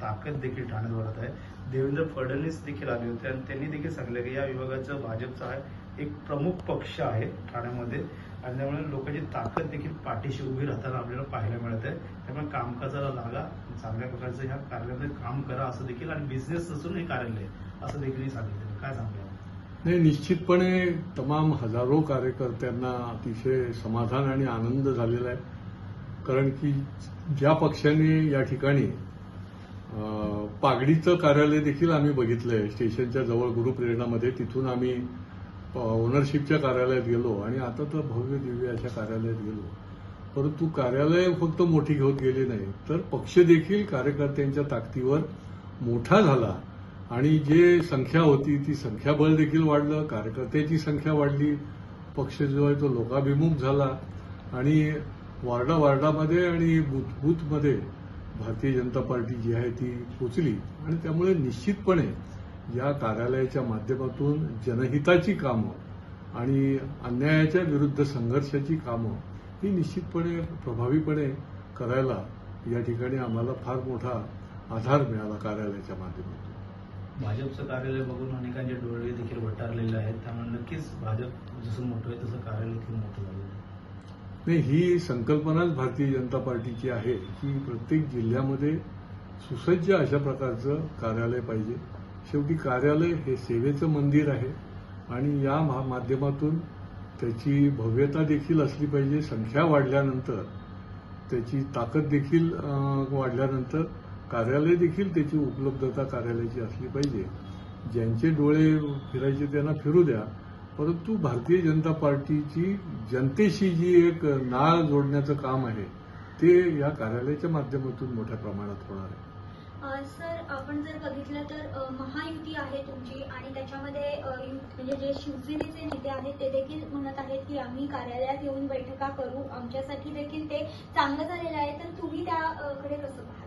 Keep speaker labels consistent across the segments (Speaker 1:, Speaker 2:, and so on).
Speaker 1: ताकद देखील ठाण्यात वाढत आहे। देवेंद्र फडणवीस देखील आले होते आणि त्यांनी देखील सांगितलं की या विभागाचा भाजपचा आहे एक प्रमुख पक्ष आहे ठाण्यामध्ये आणि त्यामुळे लोकांची ताकद देखील पाठीशी उभी राहताना आपल्याला पाहायला मिळत आहे। त्यामुळे कामकाजाला लागा, चांगल्या प्रकारचं ह्या कार्यालयामध्ये काम करा असं देखील आणि बिझनेस नसून हे कार्यालय असं देखील सांगितलं। काय सांगतो?
Speaker 2: नाही, निश्चितपणे तमाम हजारो कार्यकर्त्यांना अतिशय समाधान आणि आनंद झालेला आहे। कारण की ज्या पक्षाने या ठिकाणी पागडीचं कार्यालय देखील आम्ही बघितलंय स्टेशनच्या जवळ गुरुप्रेरणामध्ये, तिथून आम्ही ओनरशिपच्या कार्यालयात गेलो आणि आता तर भव्य दिव्य अशा कार्यालयात गेलो। परंतु कार्यालय फक्त मोठी होत गेली नाही, तर पक्ष देखील कार्यकर्त्यांच्या ताकदीवर मोठा झाला आणि जे संख्या होती ती संख्याबळ देखील वाढलं, कार्यकर्त्याची संख्या वाढली, पक्ष जो आहे तो लोकाभिमुख झाला आणि वार्डामध्ये आणि बूथमध्ये भारतीय जनता पार्टी जी आहे ती पोचली आणि त्यामुळे निश्चितपणे या कार्यालयाच्या माध्यमातून जनहिताची कामं आणि अन्यायाच्या विरुद्ध संघर्षाची कामं ही निश्चितपणे प्रभावीपणे करायला या ठिकाणी आम्हाला फार मोठा आधार मिळाला कार्यालयाच्या माध्यमातून।
Speaker 1: भाजपचं कार्यालय बघून अनेकांचे डोळे देखील वटारलेले आहेत, त्यामुळे नक्कीच भाजप जसं मोठं आहे तसं कार्यालय देखील मोठं झालेलं आहे।
Speaker 2: नाही, ही संकल्पनाच भारतीय जनता पार्टीची आहे की प्रत्येक जिल्ह्यामध्ये सुसज्ज अशा प्रकारचं कार्यालय पाहिजे। शेवटी कार्यालय हे सेवेचं मंदिर आहे आणि या माध्यमातून त्याची भव्यता देखील असली पाहिजे। संख्या वाढल्यानंतर त्याची ताकद देखील वाढल्यानंतर कार्यालय देखील त्याची उपलब्धता कार्यालयाची असली पाहिजे। ज्यांचे डोळे फिरायचे त्यांना फिरू द्या, परंतु भारतीय जनता पार्टीची जनतेशी जी एक नाळ जोडण्याचं काम आहे ते या कार्यालयाच्या माध्यमातून मोठ्या प्रमाणात होणार आहे।
Speaker 3: सर, आपण जर बघितलं तर महायुती आहे तुमची आणि त्याच्यामध्ये म्हणजे जे शिवसेनेचे नेते आहेत ते देखील म्हणत आहेत की आम्ही कार्यालयात येऊन बैठका करू, आमच्यासाठी देखील ते चांगलं झालेलं आहे, तर तुम्ही त्याकडे कसं पाहता?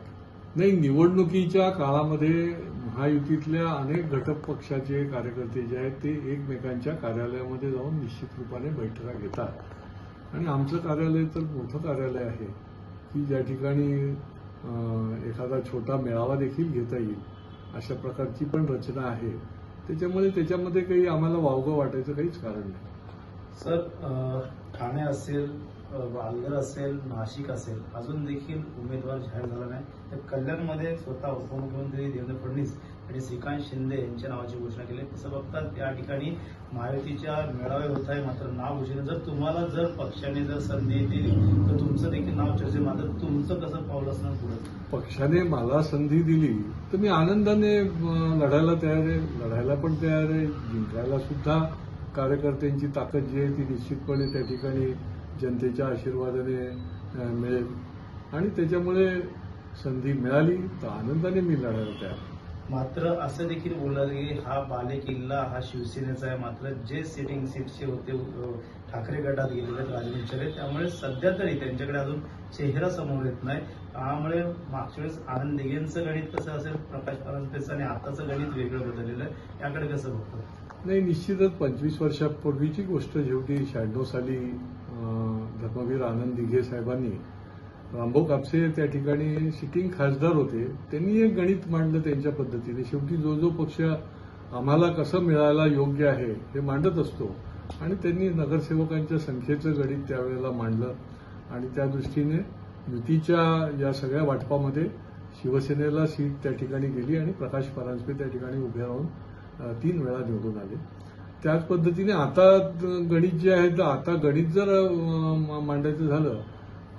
Speaker 2: नाही, निवडणुकीच्या काळामध्ये महायुतीतल्या अनेक घटक पक्षाचे कार्यकर्ते जे आहेत ते एकमेकांच्या कार्यालयामध्ये जाऊन निश्चित रूपाने बैठका घेतात आणि आमचं कार्यालय तर मोठं कार्यालय आहे की ज्या ठिकाणी एखादा छोटा मेळावा देखील घेता येईल अशा प्रकारची पण रचना आहे। त्याच्यामुळे त्याच्यामध्ये काही आम्हाला वावगं वाटायचं काहीच कारण नाही।
Speaker 1: सर, ठाणे असेल, पालघर असेल, नाशिक असेल, अजून देखील उमेदवार जाहीर झाला नाही। तर कल्याणमध्ये स्वतः उपमुख्यमंत्री देवेंद्र फडणवीस आणि श्रीकांत शिंदे यांच्या नावाची घोषणा केली। तसं बघतात या ठिकाणी महायुतीच्या मेळावे होत आहे, मात्र नाव घोषणा जर तुम्हाला जर पक्षाने जर संधी दिली तर तुमचं देखील नाव चर्चेत, मात्र तुमचं कसं पाऊल असणार पुढे?
Speaker 2: पक्षाने मला संधी दिली तर मी आनंदाने लढायला तयार आहे, लढायला पण तयार आहे, जिंकायला सुद्धा कार्यकर्त्यांची ताकद जी आहे ती निश्चितपणे त्या ठिकाणी जनतेच्या आशीर्वादाने मिळेल आणि त्याच्यामुळे संधी मिळाली तर आनंदाने मी लढायला तयार।
Speaker 1: मात्र असं देखील बोललं की हा बालेकिल्ला हा शिवसेनेचा आहे, मात्र जे सिटिंग सीटचे होते ठाकरे गटात गेलेले राजनीतिचे, त्यामुळे सध्या तरी त्यांच्याकडे अजून चेहरा समोर येत नाही। त्यामुळे मागच्या वेळेस आनंद दिघेंचं गणित कसं असेल, प्रकाश परांजपेचं आणि आताचं गणित वेगळं बदललेलं आहे, याकडे कसं बघतो?
Speaker 2: नाही, निश्चितच 25 वर्षापूर्वीची गोष्ट शेवटी 96 साली धर्मवीर आनंद दिघे साहेबांनी, रामभाऊ कापसे त्या ठिकाणी सिटिंग खासदार होते, त्यांनी एक गणित मांडलं त्यांच्या पद्धतीने। शेवटी जो पक्ष आम्हाला कसं मिळायला योग्य आहे हे मांडत असतो आणि त्यांनी नगरसेवकांच्या संख्येचं गणित त्यावेळेला मांडलं आणि त्या दृष्टीने युतीच्या या सगळ्या वाटपामध्ये शिवसेनेला सीट त्या ठिकाणी गेली आणि प्रकाश परांजपे त्या ठिकाणी उभे राहून 3 वेळा निवडून आले। त्याच पद्धतीने आता गणित जे आहे, तर आता गणित जर मांडायचं झालं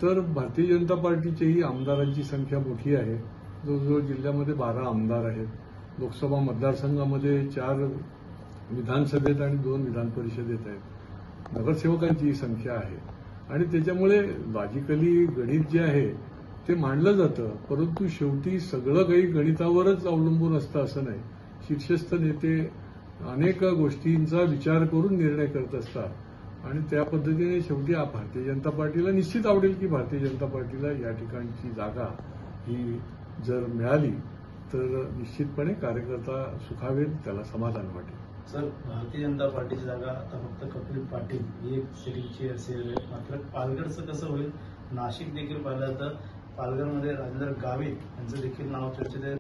Speaker 2: तर भारतीय जनता पार्टीचेही आमदारांची संख्या मोठी आहे। जवळजवळ जिल्ह्यामध्ये 12 आमदार आहेत, लोकसभा मतदारसंघामध्ये 4 विधानसभेत आणि 2 विधान परिषदेत आहेत, नगरसेवकांची संख्या आहे आणि त्याच्यामुळे लॉजिकली गणित जे आहे ते मांडलं जातं, परंतु शेवटी सगळं काही गणितावरच अवलंबून असतं असं नाही। शीर्षस्थ नेते अनेक गोष्टींचा विचार करून निर्णय करत असतात आणि त्या पद्धतीने शेवटी भारतीय जनता पार्टीला निश्चित आवडेल की भारतीय जनता पार्टीला या ठिकाणची जागा ही जर मिळाली तर निश्चितपणे कार्यकर्ता सुखावेल, त्याला समाधान वाटेल।
Speaker 1: सर, भारतीय जनता पार्टीची जागा आता फक्त कपिल पाटील एक सिटिंगची असेल, मात्र पालघरचं कसं होईल? नाशिक देखील पाहिलं तर पालघरमध्ये राजेंद्र गावित यांचं देखील नाव चर्चेत आहे।